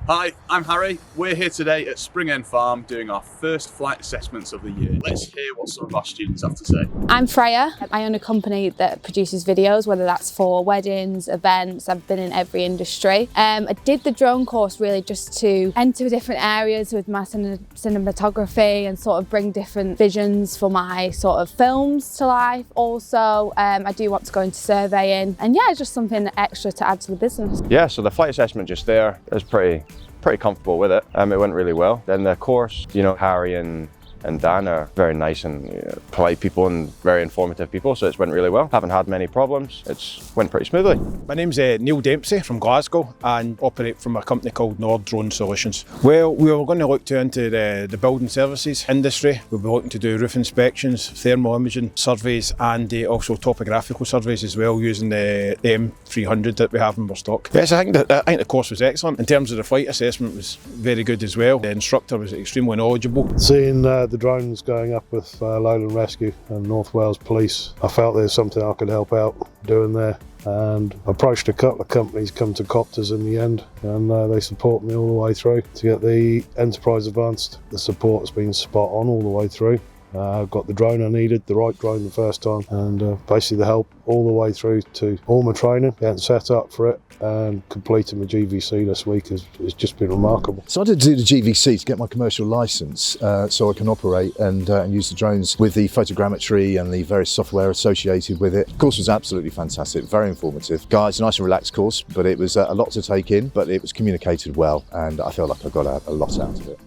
Hi, I'm Harry. We're here today at Spring End Farm doing our first flight assessments of the year. Let's hear what some of our students have to say. I'm Freya. I own a company that produces videos, whether that's for weddings, events. I've been in every industry. I did the drone course really just to enter different areas with my cinematography and sort of bring different visions for my sort of films to life. Also, I do want to go into surveying, and yeah, it's just something extra to add to the business. Yeah, so the flight assessment just there is pretty comfortable with it. It went really well. Then the course, Harry and Dan are very nice and polite people and very informative people, so it's went really well. Haven't had many problems. It's went pretty smoothly. My name's Neil Dempsey from Glasgow and operate from a company called Nord Drone Solutions. Well, we were going to look into the building services industry. We'll be looking to do roof inspections, thermal imaging surveys, and also topographical surveys as well, using the M300 that we have in our stock. Yes, I think the course was excellent. In terms of the flight assessment, was very good as well. The instructor was extremely knowledgeable. Seeing the drones going up with Lowland Rescue and North Wales Police, I felt there's something I could help out doing there, and approached a couple of companies, come to COPTRZ in the end, and they support me all the way through to get the Enterprise Advanced. The support has been spot on all the way through. I got the drone I needed, the right drone the first time, and basically the help all the way through to all my training, getting set up for it, and completing my GVC this week has just been remarkable. So I did do the GVC to get my commercial licence so I can operate and use the drones with the photogrammetry and the various software associated with it. The course was absolutely fantastic, very informative. Guys, nice and relaxed course, but it was a lot to take in, but it was communicated well, and I feel like I got a lot out of it.